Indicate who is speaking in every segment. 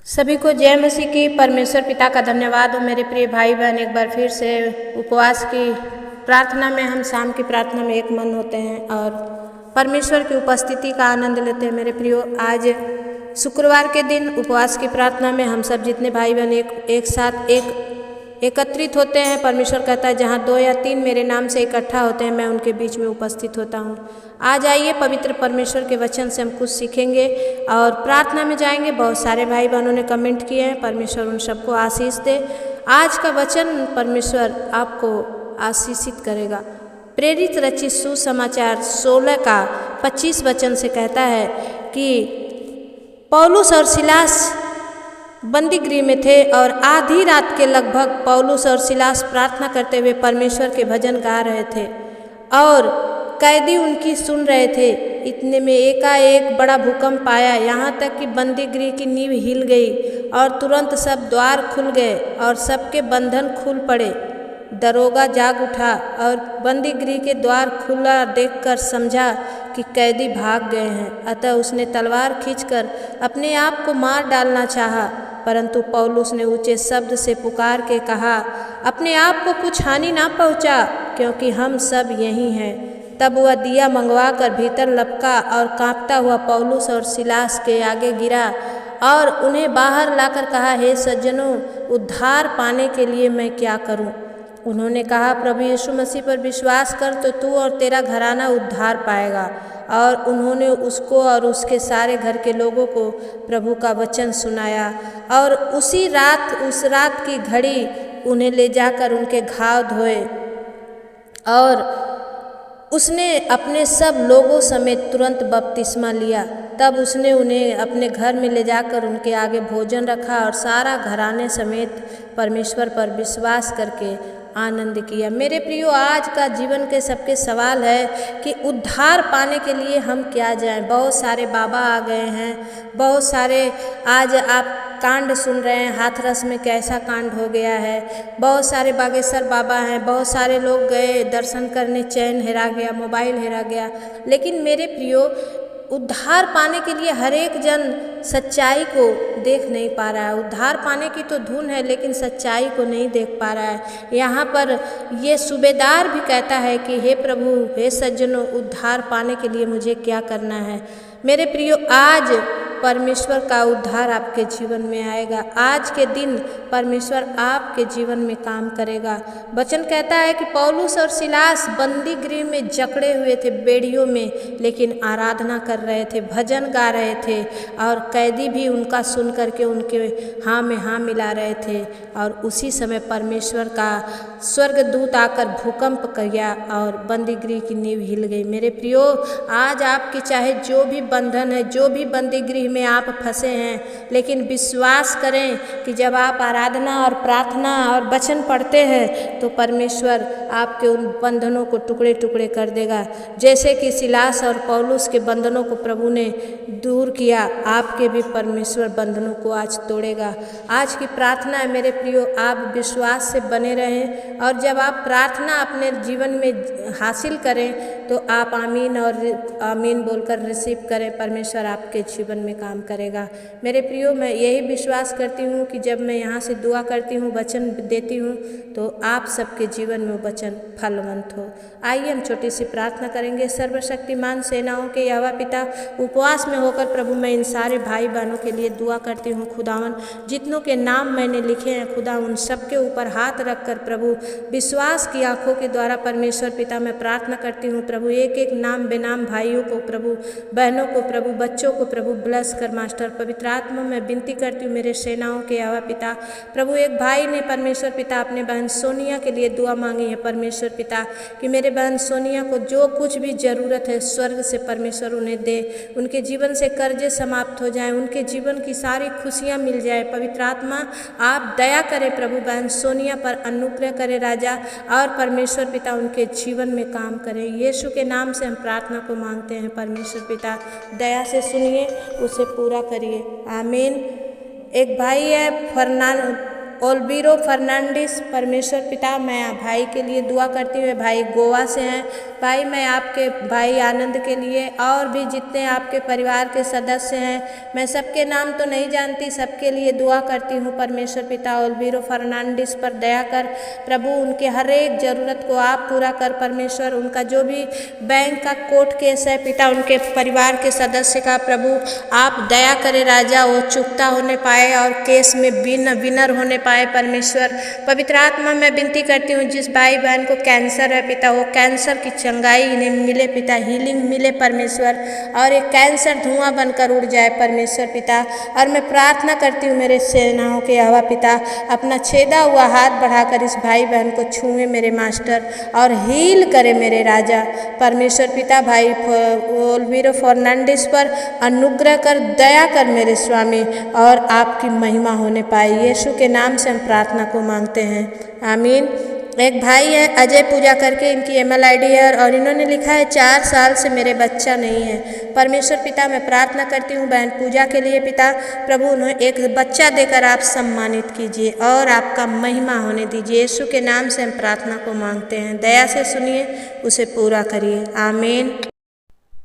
Speaker 1: सभी को जय मसीह की। परमेश्वर पिता का धन्यवाद हो। मेरे प्रिय भाई बहन, एक बार फिर से उपवास की प्रार्थना में हम शाम की प्रार्थना में एक मन होते हैं और परमेश्वर की उपस्थिति का आनंद लेते हैं। मेरे प्रियो, आज शुक्रवार के दिन उपवास की प्रार्थना में हम सब जितने भाई बहन एक साथ एकत्रित होते हैं। परमेश्वर कहता है जहाँ 2 या 3 मेरे नाम से इकट्ठा होते हैं, मैं उनके बीच में उपस्थित होता हूँ। आज आइए पवित्र परमेश्वर के वचन से हम कुछ सीखेंगे और प्रार्थना में जाएंगे। बहुत सारे भाई बहनों ने कमेंट किए हैं, परमेश्वर उन सबको आशीष दे। आज का वचन परमेश्वर आपको आशीषित करेगा। प्रेरित रचित सुसमाचार 16 का 25 वचन से कहता है कि पौलुस और सिलास बंदी गृह में थे और आधी रात के लगभग पौलुस और सिलास प्रार्थना करते हुए परमेश्वर के भजन गा रहे थे और कैदी उनकी सुन रहे थे। इतने में एकाएक बड़ा भूकंप आया, यहाँ तक कि बंदी गृह की नींव हिल गई और तुरंत सब द्वार खुल गए और सबके बंधन खुल पड़े। दरोगा जाग उठा और बंदी गृह के द्वार खुला देखकर समझा कि कैदी भाग गए हैं। अतः उसने तलवार खींचकर अपने आप को मार डालना चाहा, परंतु पौलुस ने ऊंचे शब्द से पुकार के कहा, अपने आप को कुछ हानि ना पहुंचा, क्योंकि हम सब यही हैं। तब वह दिया मंगवा कर भीतर लपका और कांपता हुआ पौलुस और सिलास के आगे गिरा और उन्हें बाहर लाकर कहा, हे सज्जनों, उद्धार पाने के लिए मैं क्या करूं? उन्होंने कहा, प्रभु यीशु मसीह पर विश्वास कर तो तू और तेरा घराना उद्धार पाएगा। और उन्होंने उसको और उसके सारे घर के लोगों को प्रभु का वचन सुनाया और उस रात की घड़ी उन्हें ले जाकर उनके घाव धोए और उसने अपने सब लोगों समेत तुरंत बपतिस्मा लिया। तब उसने उन्हें अपने घर में ले जाकर उनके आगे भोजन रखा और सारा घराने समेत परमेश्वर पर विश्वास करके आनंद किया। मेरे प्रियो, आज का जीवन के सबके सवाल है कि उद्धार पाने के लिए हम क्या जाएं। बहुत सारे बाबा आ गए हैं, बहुत सारे आज आप कांड सुन रहे हैं, हाथरस में कैसा कांड हो गया है। बहुत सारे बागेश्वर बाबा हैं, बहुत सारे लोग गए दर्शन करने, चैन हेरा गया, मोबाइल हेरा गया। लेकिन मेरे प्रियो, उद्धार पाने के लिए हर एक जन सच्चाई को देख नहीं पा रहा है। उद्धार पाने की तो धुन है, लेकिन सच्चाई को नहीं देख पा रहा है। यहाँ पर ये सूबेदार भी कहता है कि हे प्रभु, हे सज्जनों, उद्धार पाने के लिए मुझे क्या करना है? मेरे प्रियो, आज परमेश्वर का उद्धार आपके जीवन में आएगा। आज के दिन परमेश्वर आपके जीवन में काम करेगा। वचन कहता है कि पौलुस और सिलास बंदी गृह में जकड़े हुए थे, बेड़ियों में, लेकिन आराधना कर रहे थे, भजन गा रहे थे और कैदी भी उनका सुन करके उनके हाँ में हाँ मिला रहे थे। और उसी समय परमेश्वर का स्वर्गदूत आकर भूकंप किया और बंदी गृह की नींव हिल गई। मेरे प्रियो, आज आपके चाहे जो भी बंधन है, जो भी बंदी गृह में आप फंसे हैं, लेकिन विश्वास करें कि जब आप आराधना और प्रार्थना और वचन पढ़ते हैं तो परमेश्वर आपके उन बंधनों को टुकड़े टुकड़े कर देगा। जैसे कि सिलास और पौलुस के बंधनों को प्रभु ने दूर किया, आपके भी परमेश्वर बंधनों को आज तोड़ेगा। आज की प्रार्थना है मेरे प्रियो, आप विश्वास से बने रहें और जब आप प्रार्थना अपने जीवन में हासिल करें तो आप आमीन और आमीन बोलकर रिसीव करें। परमेश्वर आपके जीवन में काम करेगा। मेरे प्रियो, मैं यही विश्वास करती हूँ कि जब मैं यहाँ से दुआ करती हूँ, वचन देती हूँ, तो आप सबके जीवन में वचन फलवंत हो। आइए हम छोटी सी प्रार्थना करेंगे। सर्वशक्तिमान सेनाओं के यहोवा पिता, उपवास में होकर प्रभु मैं इन सारे भाई बहनों के लिए दुआ करती हूँ। खुदावन, जितनों के नाम मैंने लिखे हैं खुदा, उन सबके ऊपर हाथ रखकर प्रभु विश्वास की आंखों के द्वारा परमेश्वर पिता मैं प्रार्थना करती हूँ। प्रभु एक एक नाम बेनाम भाइयों को, प्रभु बहनों को, प्रभु बच्चों को प्रभु ब्लेस कर मास्टर। पवित्र आत्मा में विनती करती हूँ मेरे सेनाओं के यहोवा पिता। प्रभु एक भाई ने परमेश्वर पिता अपने बहन सोनिया के लिए दुआ मांगी है परमेश्वर पिता कि मेरे बहन सोनिया को जो कुछ भी ज़रूरत है स्वर्ग से परमेश्वर उन्हें दे, उनके जीवन से कर्जे समाप्त हो जाएं, उनके जीवन की सारी खुशियाँ मिल जाए। पवित्र आत्मा आप दया करें प्रभु, बहन सोनिया पर अनुग्रह करें राजा, और परमेश्वर पिता उनके जीवन में काम करें। यीशु के नाम से हम प्रार्थना को मांगते हैं परमेश्वर पिता, दया से सुनिए, उसे पूरा करिए। आमीन। एक भाई है ओल्बीरो फर्नांडिस। परमेश्वर पिता मैं भाई के लिए दुआ करती हूँ। भाई गोवा से हैं। भाई मैं आपके भाई आनंद के लिए और भी जितने आपके परिवार के सदस्य हैं, मैं सबके नाम तो नहीं जानती, सबके लिए दुआ करती हूँ। परमेश्वर पिता ओल्बीरो फर्नांडिस पर दया कर प्रभु, उनके हर एक ज़रूरत को आप पूरा कर। परमेश्वर उनका जो भी बैंक का कोर्ट केस है पिता, उनके परिवार के सदस्य का प्रभु आप दया करें राजा, वो चुकता होने पाए और केस में विनर होने पाए। परमेश्वर पवित्र आत्मा मैं विनती करती हूँ, जिस भाई बहन को कैंसर है पिता, वो कैंसर की चंगाई इन्हें मिले पिता, हीलिंग मिले परमेश्वर, और एक कैंसर धुआं बनकर उड़ जाए परमेश्वर पिता। और मैं प्रार्थना करती हूँ मेरे सेनाओं के यहोवा पिता, अपना छेदा हुआ हाथ बढ़ाकर इस भाई बहन को छुए मेरे मास्टर और हील करे मेरे राजा। परमेश्वर पिता भाई ओल्बीरो फर्नांडिस पर अनुग्रह कर, दया कर मेरे स्वामी, और आपकी महिमा होने पाए। यीशु के नाम से हम प्रार्थना को मांगते हैं, आमीन। एक भाई है अजय पूजा करके, इनकी email ID है और इन्होंने लिखा है 4 साल से मेरे बच्चा नहीं है। परमेश्वर पिता मैं प्रार्थना करती हूँ बहन पूजा के लिए पिता, प्रभु उन्हें एक बच्चा देकर आप सम्मानित कीजिए और आपका महिमा होने दीजिए। यीशु के नाम से हम प्रार्थना को मांगते हैं, दया से सुनिए, उसे पूरा करिए, आमीन।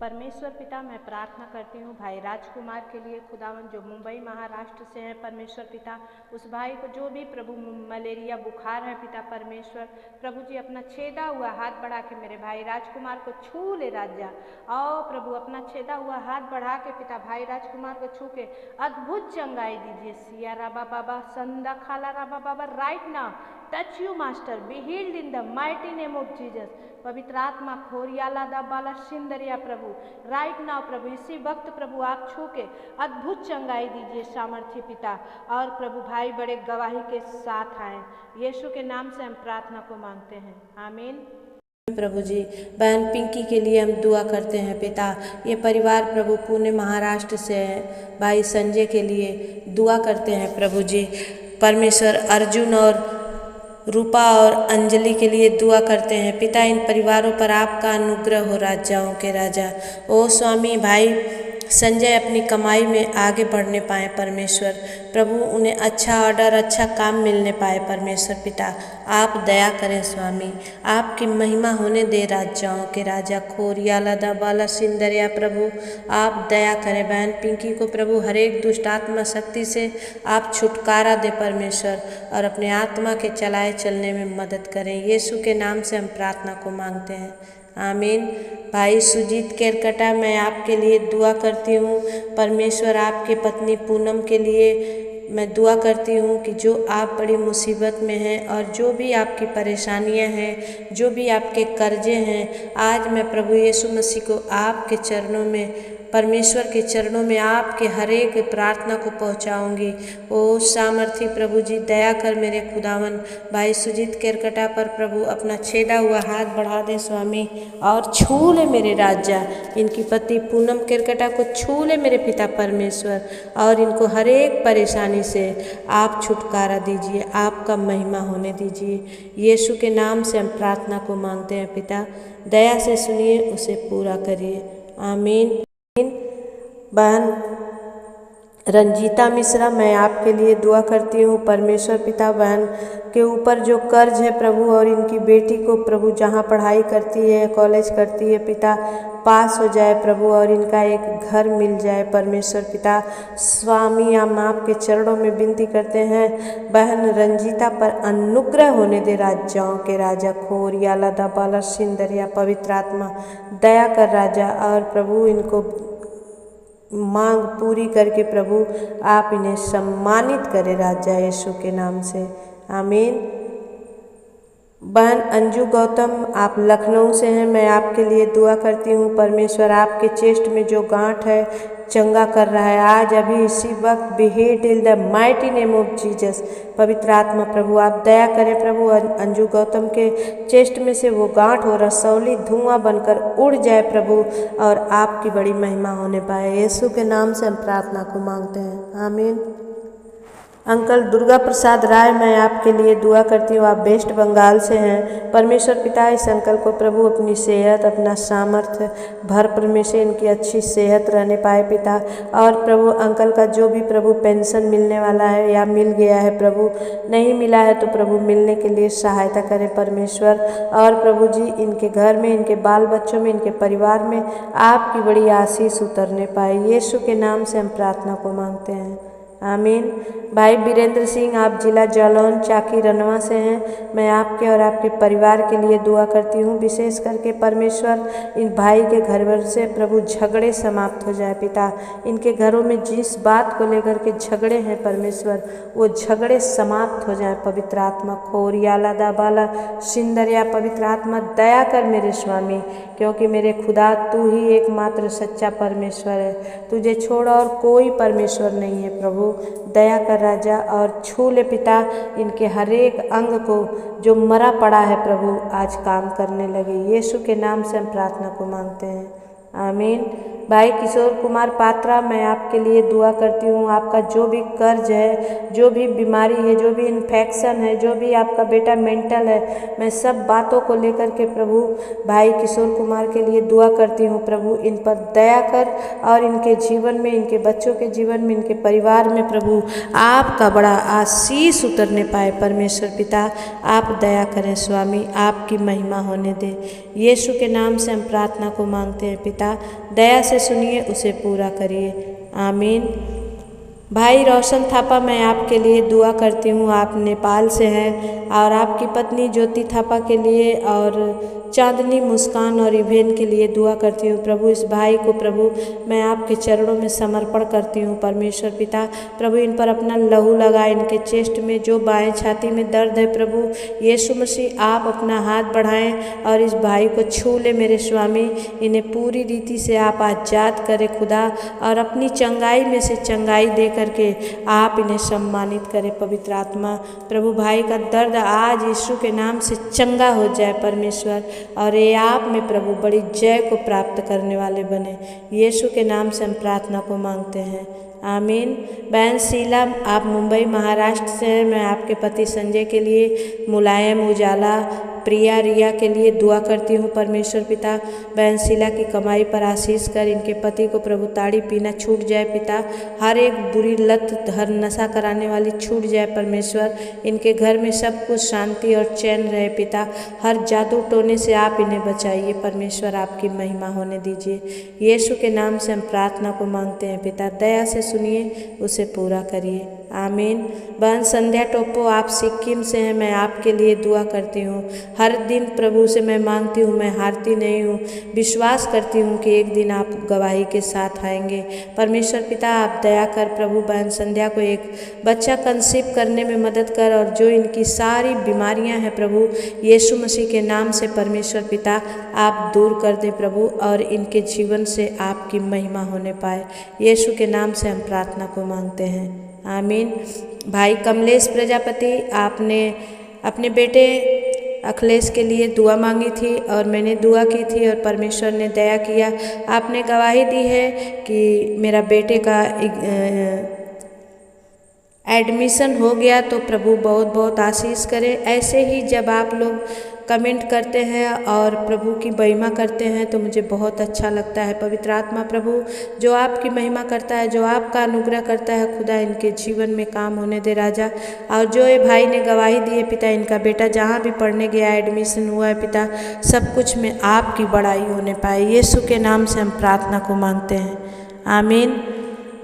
Speaker 1: परमेश्वर पिता मैं प्रार्थना करती हूँ भाई राजकुमार के लिए खुदावन, जो मुंबई महाराष्ट्र से हैं। परमेश्वर पिता उस भाई को जो भी प्रभु मलेरिया बुखार है पिता, परमेश्वर प्रभु जी अपना छेदा हुआ हाथ बढ़ा के मेरे भाई राजकुमार को छू ले राजा। आओ प्रभु अपना छेदा हुआ हाथ बढ़ा के पिता भाई राजकुमार को छू के अद्भुत चंगाई दीजिए। सिया राबा बाबा संदा खाला राबा बाबा, right now touch you master, be healed in the mighty name of Jesus. पवित्र आत्मा खोरियाला दा बाला सिंदरिया प्रभु, राइट नाउ प्रभु इसी वक्त प्रभु आप छू के अद्भुत चंगाई दीजिए सामर्थ्य पिता, और प्रभु भाई बड़े गवाही के साथ आए। यीशु के नाम से हम प्रार्थना को मांगते हैं, आमीन। प्रभु जी बहन पिंकी के लिए हम दुआ करते हैं पिता, ये परिवार प्रभु पुणे महाराष्ट्र से है। भाई संजय के लिए दुआ करते हैं प्रभु जी। परमेश्वर अर्जुन और रूपा और अंजलि के लिए दुआ करते हैं पिता, इन परिवारों पर आपका अनुग्रह हो राजाओं के राजा। ओ स्वामी भाई संजय अपनी कमाई में आगे बढ़ने पाए परमेश्वर प्रभु, उन्हें अच्छा ऑर्डर अच्छा काम मिलने पाए परमेश्वर पिता, आप दया करें स्वामी, आपकी महिमा होने दे राजाओं के राजा। खोरियाला दा बाला सिंदरिया प्रभु आप दया करें बहन पिंकी को प्रभु, हर एक दुष्ट आत्मा शक्ति से आप छुटकारा दे परमेश्वर, और अपने आत्मा के चलाए चलने में मदद करें। यीशु के नाम से हम प्रार्थना को मांगते हैं, आमीन। भाई सुजीत केरकटा मैं आपके लिए दुआ करती हूँ परमेश्वर, आपके पत्नी पूनम के लिए मैं दुआ करती हूँ कि जो आप बड़ी मुसीबत में हैं और जो भी आपकी परेशानियाँ हैं, जो भी आपके कर्जे हैं, आज मैं प्रभु यीशु मसीह को आपके चरणों में, परमेश्वर के चरणों में आपके हर एक प्रार्थना को पहुंचाऊंगी। ओ सामर्थी प्रभु जी दया कर मेरे खुदावन, भाई सुजीत केरकटा पर प्रभु अपना छेदा हुआ हाथ बढ़ा दे स्वामी, और छू ले मेरे राजा, इनकी पति पूनम केरकटा को छू ले मेरे पिता परमेश्वर, और इनको हर एक परेशानी से आप छुटकारा दीजिए, आपका महिमा होने दीजिए। यीशु के नाम से हम प्रार्थना को मांगते हैं पिता, दया से सुनिए, उसे पूरा करिए, आमीन। बहन रंजीता मिश्रा मैं आपके लिए दुआ करती हूँ परमेश्वर पिता, बहन के ऊपर जो कर्ज है प्रभु, और इनकी बेटी को प्रभु जहाँ पढ़ाई करती है, कॉलेज करती है पिता, पास हो जाए प्रभु, और इनका एक घर मिल जाए परमेश्वर पिता। स्वामी हम आपके चरणों में विनती करते हैं, बहन रंजीता पर अनुग्रह होने दे राजाओं के राजा। खोरियाला दा बाला सिंदरिया पवित्र आत्मा दया कर राजा, और प्रभु इनको मांग पूरी करके प्रभु आप इन्हें सम्मानित करें राजा, यीशु के नाम से, आमीन। बहन अंजू गौतम आप लखनऊ से हैं, मैं आपके लिए दुआ करती हूँ परमेश्वर, आपके चेस्ट में जो गांठ है चंगा कर रहा है आज अभी इसी वक्त, B healed in the mighty name of Jesus. पवित्र आत्मा प्रभु आप दया करें प्रभु, अंजू गौतम के चेस्ट में से वो गांठ हो रसौली धुआं बनकर उड़ जाए प्रभु, और आपकी बड़ी महिमा होने पाए। यीशु के नाम से हम प्रार्थना को मांगते हैं, आमीन। अंकल दुर्गा प्रसाद राय, मैं आपके लिए दुआ करती हूँ। आप वेस्ट बंगाल से हैं। परमेश्वर पिता इस अंकल को प्रभु अपनी सेहत, अपना सामर्थ्य भर परमेश्वर इनकी अच्छी सेहत रहने पाए पिता। और प्रभु अंकल का जो भी प्रभु पेंशन मिलने वाला है या मिल गया है प्रभु, नहीं मिला है तो प्रभु मिलने के लिए सहायता करें परमेश्वर। और प्रभु जी इनके घर में, इनके बाल बच्चों में, इनके परिवार में आपकी बड़ी आशीष उतरने पाए। यीशु के नाम से हम प्रार्थना को मांगते हैं, आमीन। भाई वीरेंद्र सिंह, आप जिला जालौन चाकी रनवा से हैं। मैं आपके और आपके परिवार के लिए दुआ करती हूँ। विशेष करके परमेश्वर इन भाई के घर भर से प्रभु झगड़े समाप्त हो जाए पिता। इनके घरों में जिस बात को लेकर के झगड़े हैं परमेश्वर, वो झगड़े समाप्त हो जाए। पवित्र आत्मा खोरियाला दाबाला सिंदरिया, पवित्र आत्मा दया कर मेरे स्वामी, क्योंकि मेरे खुदा तू ही एकमात्र सच्चा परमेश्वर है। तुझे छोड़ और कोई परमेश्वर नहीं है प्रभु। दया कर राजा और छू ले पिता इनके हर एक अंग को जो मरा पड़ा है प्रभु, आज काम करने लगे। यीशु के नाम से हम प्रार्थना को मांगते हैं, आमीन। भाई किशोर कुमार पात्रा, मैं आपके लिए दुआ करती हूँ। आपका जो भी कर्ज है, जो भी बीमारी है, जो भी इन्फेक्शन है, जो भी आपका बेटा मेंटल है, मैं सब बातों को लेकर के प्रभु भाई किशोर कुमार के लिए दुआ करती हूँ। प्रभु इन पर दया कर और इनके जीवन में, इनके बच्चों के जीवन में, इनके परिवार में प्रभु आपका बड़ा आशीष उतरने पाए परमेश्वर पिता। आप दया करें स्वामी, आपकी महिमा होने दें। यीशु के नाम से हम प्रार्थना को मांगते हैं पिता। दया से सुनिए, उसे पूरा करिए, आमीन। भाई रोशन थापा, मैं आपके लिए दुआ करती हूँ। आप नेपाल से हैं और आपकी पत्नी ज्योति थापा के लिए और चांदनी, मुस्कान और इवेन के लिए दुआ करती हूँ। प्रभु इस भाई को प्रभु मैं आपके चरणों में समर्पण करती हूँ परमेश्वर पिता। प्रभु इन पर अपना लहू लगा, इनके चेस्ट में जो बाएं छाती में दर्द है प्रभु यीशु मसीह आप अपना हाथ बढ़ाएं और इस भाई को छू ले मेरे स्वामी। इन्हें पूरी रीति से आप आजाद करें खुदा, और अपनी चंगाई में से चंगाई दे करके आप इन्हें सम्मानित करें पवित्र आत्मा। प्रभु भाई का दर्द आज यीशु के नाम से चंगा हो जाए परमेश्वर, और ये आप में प्रभु बड़ी जय को प्राप्त करने वाले बने। यीशु के नाम से हम प्रार्थना को मांगते हैं, आमीन। बहन शीला, आप मुंबई महाराष्ट्र से हैं। मैं आपके पति संजय के लिए, मुलायम, उजाला, प्रिया, रिया के लिए दुआ करती हूँ परमेश्वर पिता। बहन शीला की कमाई पर आशीष कर, इनके पति को प्रभु ताड़ी पीना छूट जाए पिता। हर एक बुरी लत, हर नशा कराने वाली छूट जाए परमेश्वर। इनके घर में सब कुछ शांति और चैन रहे पिता। हर जादू टोने से आप इन्हें बचाइए परमेश्वर, आपकी महिमा होने दीजिए। यीशु के नाम से हम प्रार्थना को मांगते हैं पिता। दया से सुनिए, उसे पूरा करिए, आमीन। बहन संध्या टोप्पो, आप सिक्किम से हैं। मैं आपके लिए दुआ करती हूँ। हर दिन प्रभु से मैं मांगती हूँ, मैं हारती नहीं हूँ। विश्वास करती हूँ कि एक दिन आप गवाही के साथ आएंगे परमेश्वर पिता। आप दया कर प्रभु बहन संध्या को एक बच्चा कंसीव करने में मदद कर, और जो इनकी सारी बीमारियाँ हैं प्रभु यीशु मसीह के नाम से परमेश्वर पिता आप दूर कर दें प्रभु, और इनके जीवन से आपकी महिमा होने पाए। यीशु के नाम से हम प्रार्थना को मांगते हैं, आमीन। भाई कमलेश प्रजापति, आपने अपने बेटे अखिलेश के लिए दुआ मांगी थी और मैंने दुआ की थी और परमेश्वर ने दया किया। आपने गवाही दी है कि मेरा बेटे का एडमिशन हो गया, तो प्रभु बहुत बहुत आशीष करे। ऐसे ही जब आप लोग कमेंट करते हैं और प्रभु की महिमा करते हैं तो मुझे बहुत अच्छा लगता है। पवित्र आत्मा प्रभु जो आपकी महिमा करता है, जो आपका अनुग्रह करता है, खुदा इनके जीवन में काम होने दे राजा। और जो ये भाई ने गवाही दी है पिता, इनका बेटा जहाँ भी पढ़ने गया, एडमिशन हुआ है पिता, सब कुछ में आपकी बड़ाई होने पाए। यीशु के नाम से हम प्रार्थना को मांगते हैं, आमीन।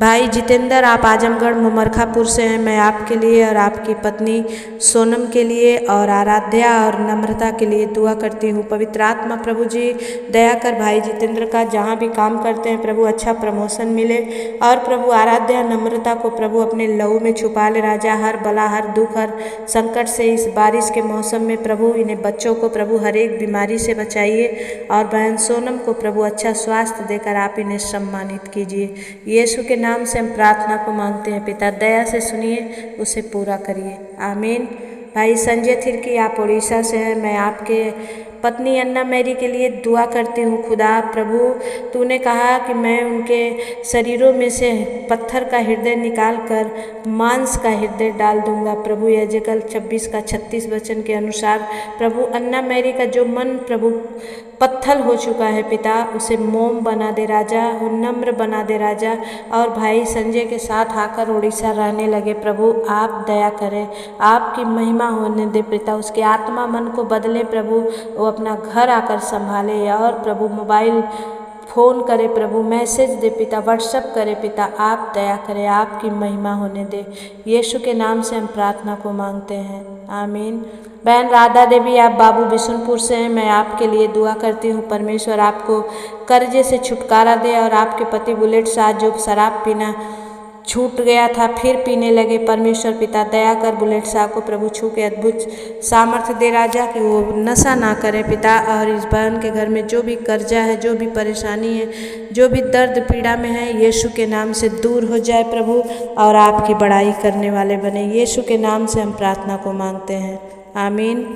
Speaker 1: भाई जितेंद्र, आप आजमगढ़ मुमरखापुर से हैं। मैं आपके लिए और आपकी पत्नी सोनम के लिए और आराध्या और नम्रता के लिए दुआ करती हूँ। पवित्र आत्मा प्रभु जी दया कर भाई जितेंद्र का जहाँ भी काम करते हैं प्रभु अच्छा प्रमोशन मिले, और प्रभु आराध्या नम्रता को प्रभु अपने लहू में छुपा ले राजा। हर बला, हर दुख, हर संकट से इस बारिश के मौसम में प्रभु इन्हें बच्चों को प्रभु हर एक बीमारी से बचाइए, और बहन सोनम को प्रभु अच्छा स्वास्थ्य देकर आप इन्हें सम्मानित कीजिए। यीशु के नाम से हम प्रार्थना को मांगते हैं पिता। दया से सुनिए, उसे पूरा करिए, आमीन। भाई संजय थिर्की, आप उड़ीसा से हैं। मैं आपके पत्नी अन्ना मैरी के लिए दुआ करती हूँ। खुदा प्रभु, तूने कहा कि मैं उनके शरीरों में से पत्थर का हृदय निकाल कर मांस का हृदय डाल दूंगा। प्रभु यजेकल 26:36 वचन के अनुसार प्रभु अन्ना मैरी का जो मन प्रभु पत्थर हो चुका है पिता, उसे मोम बना दे राजा, वो नम्र बना दे राजा। और भाई संजय के साथ आकर उड़ीसा रहने लगे प्रभु, आप दया करें, आपकी महिमा होने दे पिता। उसके आत्मा मन को बदले प्रभु, वो अपना घर आकर संभाले। और प्रभु मोबाइल फ़ोन करे प्रभु, मैसेज दे पिता, व्हाट्सअप करे पिता। आप दया करें, आपकी महिमा होने दे। यीशु के नाम से हम प्रार्थना को मांगते हैं, आमीन। बहन राधा देवी, आप बाबू बिशुनपुर से हैं। मैं आपके लिए दुआ करती हूँ, परमेश्वर आपको कर्जे से छुटकारा दे। और आपके पति बुलेट शाह जो शराब पीना छूट गया था फिर पीने लगे, परमेश्वर पिता दया कर बुलेट शाह को प्रभु छू के अद्भुत सामर्थ्य दे राजा, कि वो नशा ना करे पिता। और इस बहन के घर में जो भी कर्जा है, जो भी परेशानी है, जो भी दर्द पीड़ा में है, यीशु के नाम से दूर हो जाए प्रभु, और आपकी बड़ाई करने वाले बने। यीशु के नाम से हम प्रार्थना को मांगते हैं, आमीन।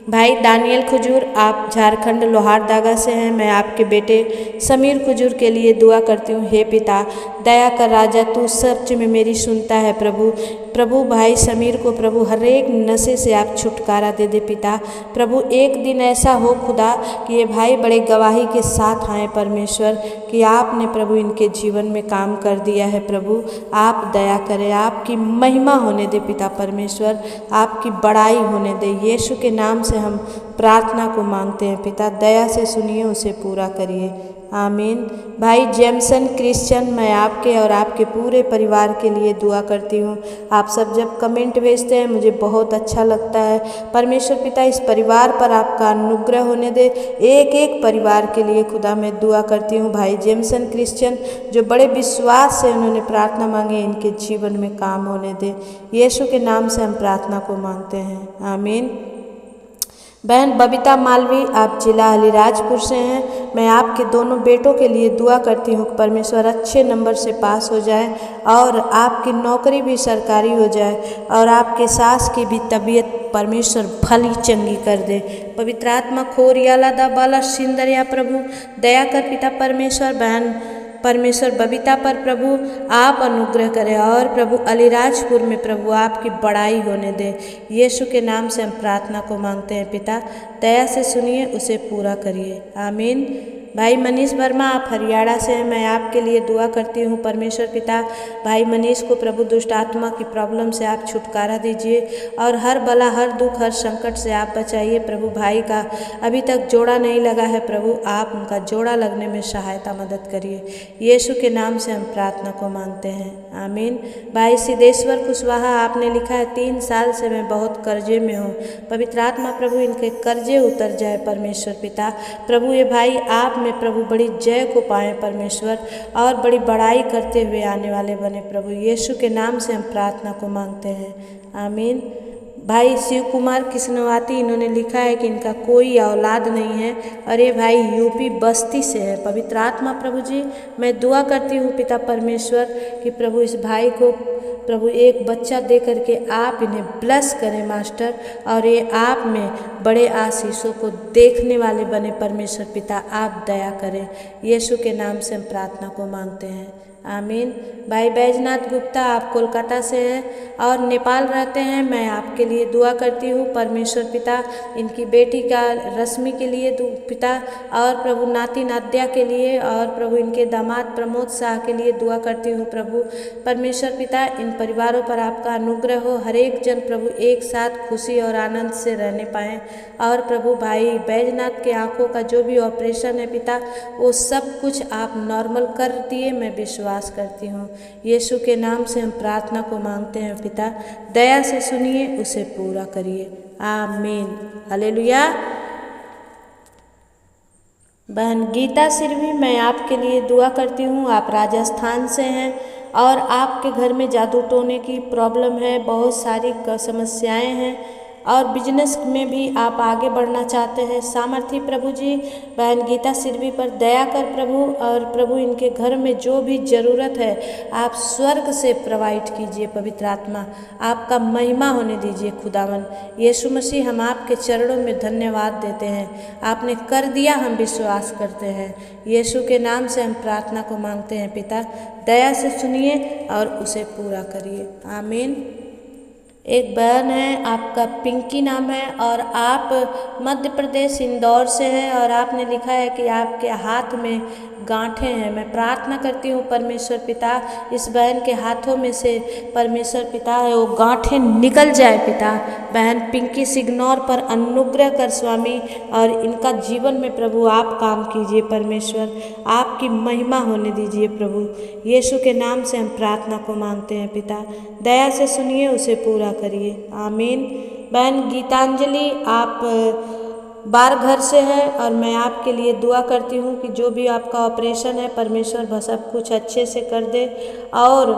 Speaker 1: भाई दानियल खुजूर, आप झारखंड लोहारदगा से हैं। मैं आपके बेटे समीर खुजूर के लिए दुआ करती हूँ। हे पिता दया कर राजा, तू सच में मेरी सुनता है प्रभु। प्रभु भाई समीर को प्रभु हर एक नशे से आप छुटकारा दे दे पिता। प्रभु एक दिन ऐसा हो खुदा कि ये भाई बड़े गवाही के साथ आए परमेश्वर, कि आपने प्रभु इनके जीवन में काम कर दिया है प्रभु। आप दया करें, आपकी महिमा होने दे पिता परमेश्वर, आपकी बड़ाई होने दे। यीशु के नाम से हम प्रार्थना को मांगते हैं पिता, दया से सुनिए, उसे पूरा करिए, आमीन। भाई जेमसन क्रिश्चियन, मैं आपके और आपके पूरे परिवार के लिए दुआ करती हूँ। आप सब जब कमेंट भेजते हैं मुझे बहुत अच्छा लगता है। परमेश्वर पिता इस परिवार पर आपका अनुग्रह होने दे। एक एक परिवार के लिए खुदा मैं दुआ करती हूँ। भाई जेमसन क्रिश्चियन जो बड़े विश्वास से उन्होंने प्रार्थना मांगी, इनके जीवन में काम होने दे। यीशु के नाम से हम प्रार्थना को मांगते हैं, आमीन। बहन बबीता मालवी, आप जिला अलीराजपुर से हैं। मैं आपके दोनों बेटों के लिए दुआ करती हूँ, परमेश्वर अच्छे नंबर से पास हो जाए और आपकी नौकरी भी सरकारी हो जाए, और आपके सास की भी तबीयत परमेश्वर भली चंगी कर दे। पवित्र आत्मा खोरियाला दा बाला सिंदरिया प्रभु दया कर पिता परमेश्वर, बहन परमेश्वर बबीता पर प्रभु आप अनुग्रह करें, और प्रभु अलीराजपुर में प्रभु आपकी बड़ाई होने दे। यीशु के नाम से हम प्रार्थना को मांगते हैं पिता, दया से सुनिए, उसे पूरा करिए, आमीन। भाई मनीष वर्मा, आप हरियाणा से हैं। मैं आपके लिए दुआ करती हूँ परमेश्वर पिता, भाई मनीष को प्रभु दुष्ट आत्मा की प्रॉब्लम से आप छुटकारा दीजिए, और हर बला, हर दुख, हर संकट से आप बचाइए प्रभु। भाई का अभी तक जोड़ा नहीं लगा है प्रभु, आप उनका जोड़ा लगने में सहायता मदद करिए। यीशु के नाम से हम प्रार्थना को मांगते हैं, आमीन। भाई सिद्धेश्वर कुशवाहा, आपने लिखा है 3 साल से मैं बहुत कर्जे में हूँ। पवित्र आत्मा प्रभु इनके कर्जे उतर जाए परमेश्वर पिता। प्रभु ये भाई आप में प्रभु बड़ी जय को पाएँ परमेश्वर, और बड़ी बड़ाई करते हुए आने वाले बने प्रभु। यीशु के नाम से हम प्रार्थना को मांगते हैं, आमीन। भाई शिव कुमार कृष्णवाती, इन्होंने लिखा है कि इनका कोई औलाद नहीं है, और ये भाई यूपी बस्ती से है। पवित्र आत्मा प्रभु जी, मैं दुआ करती हूँ पिता परमेश्वर कि प्रभु इस भाई को प्रभु एक बच्चा दे करके आप इन्हें ब्लेस करें मास्टर, और ये आप में बड़े आशीषों को देखने वाले बने परमेश्वर पिता, आप दया करें। यीशु के नाम से हम प्रार्थना को मांगते हैं, आमीन। भाई बैजनाथ गुप्ता, आप कोलकाता से हैं और नेपाल रहते हैं। मैं आपके लिए दुआ करती हूँ परमेश्वर पिता, इनकी बेटी का रश्मि के लिए पिता, और प्रभु नाती नाद्या के लिए, और प्रभु इनके दामाद प्रमोद शाह के लिए दुआ करती हूँ प्रभु परमेश्वर पिता। इन परिवारों पर आपका अनुग्रह हो, हर एक जन प्रभु एक साथ खुशी और आनंद से रहने पाएँ। और प्रभु भाई बैजनाथ के आँखों का जो भी ऑपरेशन है पिता, वो सब कुछ आप नॉर्मल कर दिए, मैं विश्वास करती हूँ। यीशु के नाम से हम प्रार्थना को मांगते हैं पिता, दया से सुनिए, उसे पूरा करिए, आमीन, हालेलुया। बहन गीता सिरवी, मैं आपके लिए दुआ करती हूँ। आप राजस्थान से हैं और आपके घर में जादू टोने की प्रॉब्लम है, बहुत सारी समस्याएं हैं, और बिजनेस में भी आप आगे बढ़ना चाहते हैं, सामर्थी प्रभु जी बहन गीता सिरवी पर दया कर प्रभु, और प्रभु इनके घर में जो भी ज़रूरत है आप स्वर्ग से प्रोवाइड कीजिए। पवित्र आत्मा आपका महिमा होने दीजिए। खुदावन यीशु मसीह, हम आपके चरणों में धन्यवाद देते हैं, आपने कर दिया, हम विश्वास करते हैं। यीशु के नाम से हम प्रार्थना को मांगते हैं पिता, दया से सुनिए और उसे पूरा करिए। आमीन। एक बहन है, आपका पिंकी नाम है और आप मध्य प्रदेश इंदौर से हैं और आपने लिखा है कि आपके हाथ में गांठें हैं। मैं प्रार्थना करती हूँ परमेश्वर पिता, इस बहन के हाथों में से परमेश्वर पिता है वो गांठें निकल जाए पिता। बहन पिंकी सिग्नौर पर अनुग्रह कर स्वामी, और इनका जीवन में प्रभु आप काम कीजिए परमेश्वर, आपकी महिमा होने दीजिए प्रभु। यीशु के नाम से हम प्रार्थना को मांगते हैं पिता, दया से सुनिए, उसे पूरा करिए। आमीन। बहन गीतांजलि, आप बारघर से है और मैं आपके लिए दुआ करती हूँ कि जो भी आपका ऑपरेशन है परमेश्वर सब कुछ अच्छे से कर दे, और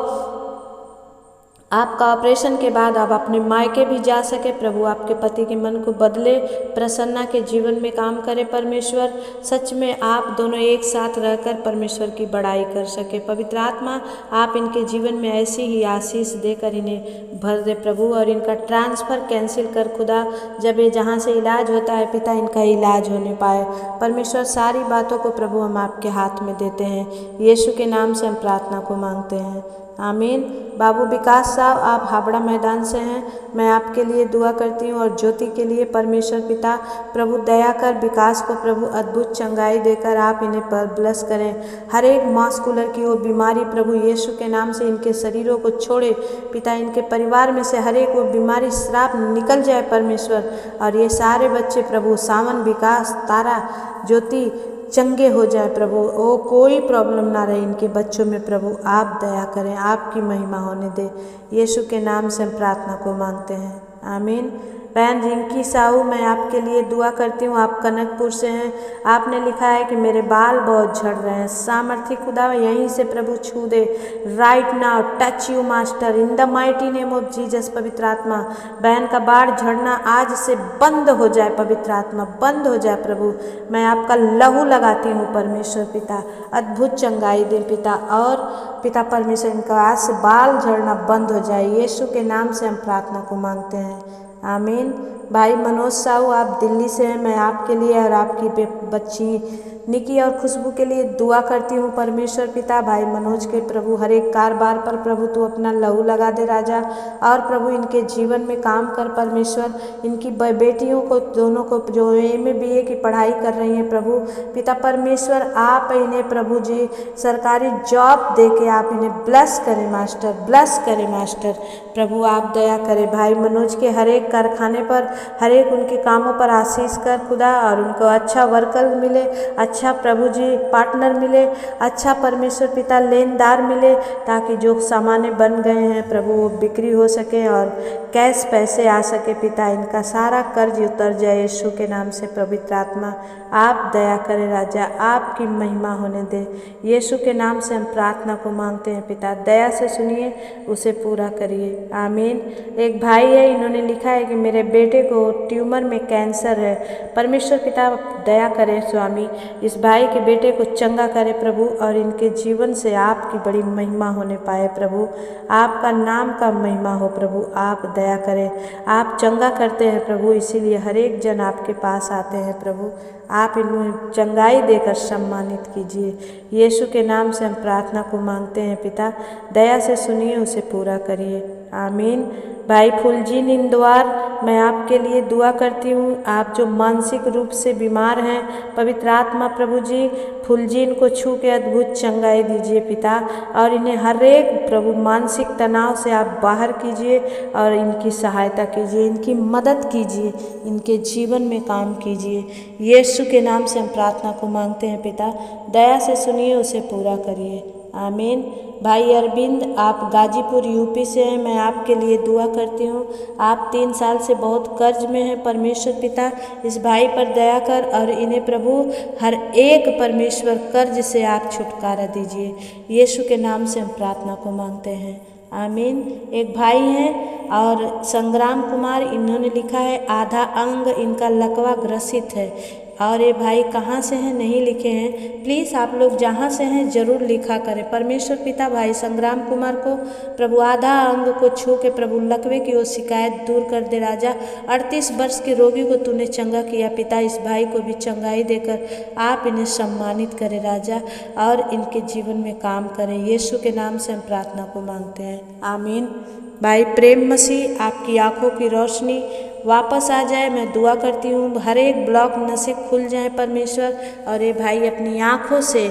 Speaker 1: आपका ऑपरेशन के बाद आप अपने मायके भी जा सके। प्रभु आपके पति के मन को बदले, प्रसन्ना के जीवन में काम करे परमेश्वर। सच में आप दोनों एक साथ रहकर परमेश्वर की बड़ाई कर सके। पवित्र आत्मा आप इनके जीवन में ऐसी ही आशीष देकर इन्हें भर दे प्रभु, और इनका ट्रांसफ़र कैंसिल कर खुदा, जब ये जहाँ से इलाज होता है पिता इनका इलाज होने पाए परमेश्वर। सारी बातों को प्रभु हम आपके हाथ में देते हैं, यीशु के नाम से हम प्रार्थना को मांगते हैं। आमीन। बाबू विकास साहब, आप हावड़ा मैदान से हैं, मैं आपके लिए दुआ करती हूँ और ज्योति के लिए परमेश्वर पिता प्रभु दया कर विकास को प्रभु अद्भुत चंगाई देकर आप इन्हें पर ब्लेस करें। हर एक मास्कुलर की वो बीमारी प्रभु यीशु के नाम से इनके शरीरों को छोड़े पिता, इनके परिवार में से हर एक वो बीमारी श्राप निकल जाए परमेश्वर, और ये सारे बच्चे प्रभु सावन, विकास, तारा, ज्योति चंगे हो जाए प्रभु। ओ कोई प्रॉब्लम ना रहे इनके बच्चों में प्रभु, आप दया करें, आपकी महिमा होने दे। यीशु के नाम से हम प्रार्थना को मांगते हैं। आमीन। बहन रिंकी साहू, मैं आपके लिए दुआ करती हूँ, आप कनकपुर से हैं। आपने लिखा है कि मेरे बाल बहुत झड़ रहे हैं, सामर्थ्य खुदा यहीं से प्रभु छू दे right now, touch you master in the mighty name of Jesus. पवित्र आत्मा बहन का बाल झड़ना आज से बंद हो जाए, पवित्र आत्मा बंद हो जाए प्रभु। मैं आपका लहू लगाती हूँ परमेश्वर पिता, अद्भुत चंगाई दे पिता, और पिता परमेश्वर इनका आज से बाल झड़ना बंद हो जाए, यीशु के नाम से हम प्रार्थना को मांगते हैं। आमीन। भाई मनोज साहू, आप दिल्ली से हैं, मैं आपके लिए और आपकी बच्ची निकी और खुशबू के लिए दुआ करती हूँ परमेश्वर पिता। भाई मनोज के प्रभु हर एक कारोबार पर प्रभु तू अपना लहू लगा दे राजा, और प्रभु इनके जीवन में काम कर परमेश्वर। इनकी बेटियों को दोनों को जो MA BA की पढ़ाई कर रही हैं प्रभु पिता परमेश्वर, आप इन्हें प्रभु जी सरकारी जॉब दे के आप इन्हें ब्लेस करें मास्टर, ब्लेस करें मास्टर प्रभु, आप दया करें। भाई मनोज के हर एक कारखाने पर, हर एक उनके कामों पर आशीष कर खुदा, और उनको अच्छा वर्कर मिले, अच्छा प्रभु जी पार्टनर मिले, अच्छा परमेश्वर पिता लेनदार मिले, ताकि जो सामानें बन गए हैं प्रभु वो बिक्री हो सके और कैश पैसे आ सके पिता। इनका सारा कर्ज उतर जाए यीशु के नाम से। पवित्र आत्मा आप दया करें राजा, आपकी महिमा होने दे, यीशु के नाम से हम प्रार्थना को मांगते हैं पिता, दया से सुनिए, उसे पूरा करिए। आमीन। एक भाई है, इन्होंने लिखा है कि मेरे बेटे को ट्यूमर में कैंसर है, परमेश्वर पिता दया करें स्वामी, इस भाई के बेटे को चंगा करे प्रभु, और इनके जीवन से आपकी बड़ी महिमा होने पाए प्रभु, आपका नाम का महिमा हो प्रभु, आप दया करें। आप चंगा करते हैं प्रभु, इसीलिए हर एक जन आपके पास आते हैं प्रभु, आप इन्हें चंगाई देकर सम्मानित कीजिए। यीशु के नाम से हम प्रार्थना को मांगते हैं पिता, दया से सुनिए, उसे पूरा करिए। आमीन। भाई फुलजी निंदवार, मैं आपके लिए दुआ करती हूँ, आप जो मानसिक रूप से बीमार हैं पवित्र आत्मा प्रभु जी फुलजी इनको छू के अद्भुत चंगाई दीजिए पिता, और इन्हें हर एक प्रभु मानसिक तनाव से आप बाहर कीजिए और इनकी सहायता कीजिए, इनकी मदद कीजिए, इनके जीवन में काम कीजिए। यीशु के नाम से हम प्रार्थना को मांगते हैं पिता, दया से सुनिए, उसे पूरा करिए। आमीन। भाई अरविंद, आप गाजीपुर UP से हैं, मैं आपके लिए दुआ करती हूँ, आप 3 साल से बहुत कर्ज में हैं परमेश्वर पिता, इस भाई पर दया कर और इन्हें प्रभु हर एक परमेश्वर कर्ज से आप छुटकारा दीजिए, यीशु के नाम से हम प्रार्थना को मांगते हैं। आमीन। एक भाई हैं और संग्राम कुमार, इन्होंने लिखा है आधा अंग इनका लकवा ग्रसित है। और ये भाई कहाँ से हैं नहीं लिखे हैं, प्लीज़ आप लोग जहाँ से हैं ज़रूर लिखा करें। परमेश्वर पिता भाई संग्राम कुमार को प्रभु आधा अंग को छू के प्रभु लकवे की वो शिकायत दूर कर दे राजा। 38 वर्ष के रोगी को तूने चंगा किया पिता, इस भाई को भी चंगाई देकर आप इन्हें सम्मानित करें राजा और इनके जीवन में काम करें। यीशु के नाम से हम प्रार्थना को मांगते हैं, आमीन। भाई प्रेम मसीह, आपकी आँखों की रोशनी वापस आ जाए, मैं दुआ करती हूँ। हर एक ब्लॉक नसें खुल जाए परमेश्वर, और ये भाई अपनी आँखों से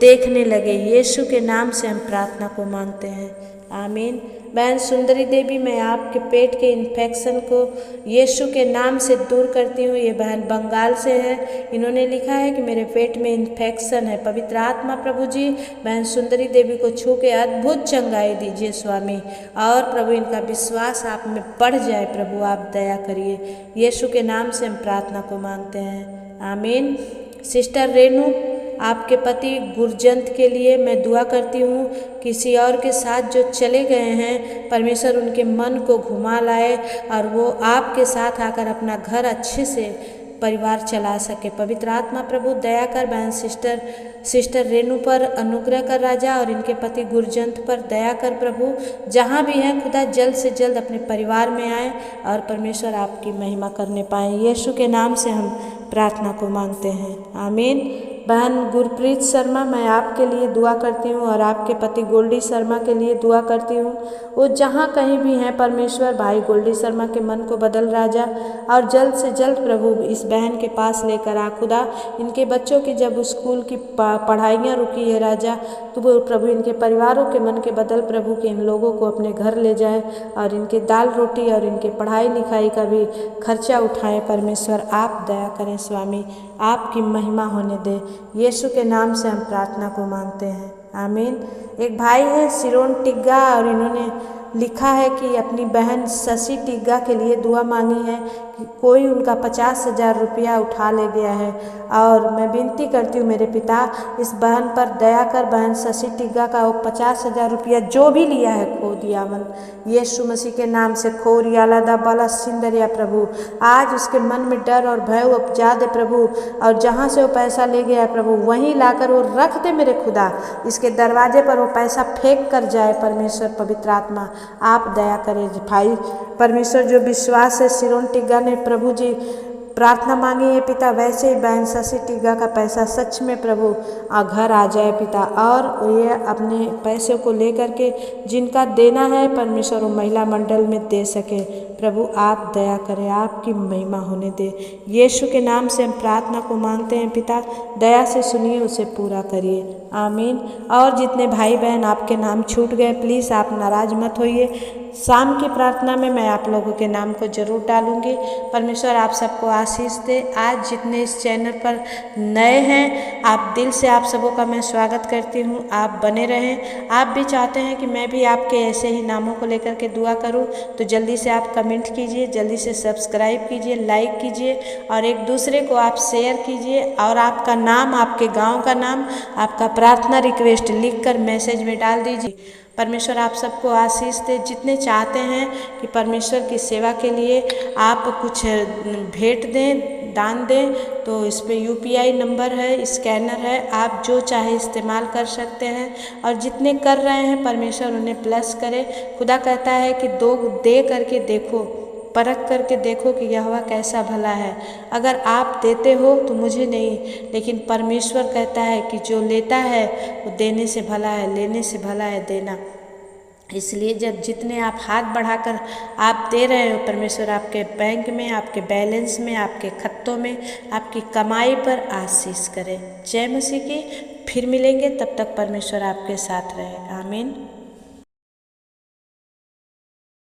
Speaker 1: देखने लगे। यीशु के नाम से हम प्रार्थना को मांगते हैं, आमीन। बहन सुंदरी देवी, मैं आपके पेट के इन्फेक्शन को यीशु के नाम से दूर करती हूँ। ये बहन बंगाल से है, इन्होंने लिखा है कि मेरे पेट में इन्फेक्शन है। पवित्र आत्मा प्रभु जी बहन सुंदरी देवी को छू के अद्भुत चंगाई दीजिए स्वामी, और प्रभु इनका विश्वास आप में बढ़ जाए। प्रभु आप दया करिए, यीशु के नाम से हम प्रार्थना को मांगते हैं, आमीन। सिस्टर रेनू, आपके पति गुरजंत के लिए मैं दुआ करती हूँ। किसी और के साथ जो चले गए हैं, परमेश्वर उनके मन को घुमा लाए और वो आपके साथ आकर अपना घर अच्छे से परिवार चला सके। पवित्र आत्मा प्रभु दया कर बहन सिस्टर रेनू पर अनुग्रह कर राजा, और इनके पति गुरजंत पर दया कर प्रभु। जहाँ भी हैं खुदा जल्द से जल्द अपने परिवार में आए और परमेश्वर आपकी महिमा करने पाएँ। यीशु के नाम से हम प्रार्थना को मांगते हैं, आमीन। बहन गुरप्रीत शर्मा, मैं आपके लिए दुआ करती हूँ और आपके पति गोल्डी शर्मा के लिए दुआ करती हूँ। वो जहाँ कहीं भी हैं परमेश्वर भाई गोल्डी शर्मा के मन को बदल राजा, और जल्द से जल्द प्रभु इस बहन के पास लेकर आ खुदा। इनके बच्चों की जब स्कूल की पढ़ाइयाँ रुकी है राजा, तो वो प्रभु इनके परिवारों के मन के बदल प्रभु के इन लोगों को अपने घर ले जाए और इनके दाल रोटी और इनके पढ़ाई लिखाई का भी खर्चा उठाएं। परमेश्वर आप दया करें स्वामी, आपकी महिमा होने दें। यीशु के नाम से हम प्रार्थना को मांगते हैं, आमीन। एक भाई है सिरोन टिग्गा, और इन्होंने लिखा है कि अपनी बहन शशि टिग्गा के लिए दुआ मांगी है कि कोई उनका 50,000 रुपया उठा ले गया है, और मैं विनती करती हूँ मेरे पिता इस बहन पर दया कर। बहन शशि टिग्गा का वो 50,000 रुपया जो भी लिया है खो दिया मन, यीशु मसीह के नाम से खो रियाला दा बाला सिंदरिया प्रभु। आज उसके मन में डर और भय उपजा दे प्रभु, और जहाँ से वो पैसा ले गया है प्रभु वहीं लाकर वो रख दे मेरे खुदा। इसके दरवाजे पर वो पैसा फेंक कर जाए परमेश्वर। पवित्र आत्मा आप दया करें भाई परमेश्वर। जो विश्वास है सिरोन टिग्गा ने प्रभु जी प्रार्थना मांगी है पिता, वैसे ही बहन शशि टिग्गा का पैसा सच में प्रभु घर आ जाए पिता, और ये अपने पैसे को लेकर के जिनका देना है परमेश्वर वो महिला मंडल में दे सके। प्रभु आप दया करें, आपकी महिमा होने दे। यीशु के नाम से हम प्रार्थना को मांगते हैं पिता, दया से सुनिए, उसे पूरा करिए, आमीन। और जितने भाई बहन आपके नाम छूट गए प्लीज़ आप नाराज मत होइए। शाम की प्रार्थना में मैं आप लोगों के नाम को जरूर डालूंगी। परमेश्वर आप सबको आशीष दे। आज जितने इस चैनल पर नए हैं, आप दिल से आप सबों का मैं स्वागत करती हूँ। आप बने रहें। आप भी चाहते हैं कि मैं भी आपके ऐसे ही नामों को लेकर के दुआ करूँ, तो जल्दी से आप कमेंट कीजिए, जल्दी से सब्सक्राइब कीजिए, लाइक कीजिए, और एक दूसरे को आप शेयर कीजिए, और आपका नाम, आपके गाँव का नाम, आपका प्रार्थना रिक्वेस्ट लिख कर मैसेज में डाल दीजिए। परमेश्वर आप सबको आशीष दे। जितने चाहते हैं कि परमेश्वर की सेवा के लिए आप कुछ भेंट दें, दान दें, तो इस पे UPI नंबर है, स्कैनर है, आप जो चाहे इस्तेमाल कर सकते हैं। और जितने कर रहे हैं परमेश्वर उन्हें प्लस करे। खुदा कहता है कि दे करके देखो, परख करके देखो कि यहोवा कैसा भला है। अगर आप देते हो तो मुझे नहीं, लेकिन परमेश्वर कहता है कि जो लेता है वो देने से भला है, लेने से भला है देना। इसलिए जब जितने आप हाथ बढ़ाकर आप दे रहे हो, परमेश्वर आपके बैंक में, आपके बैलेंस में, आपके खत्तों में, आपकी कमाई पर आशीष करे। जय मसीह की। फिर मिलेंगे, तब तक परमेश्वर आपके साथ रहे, आमीन।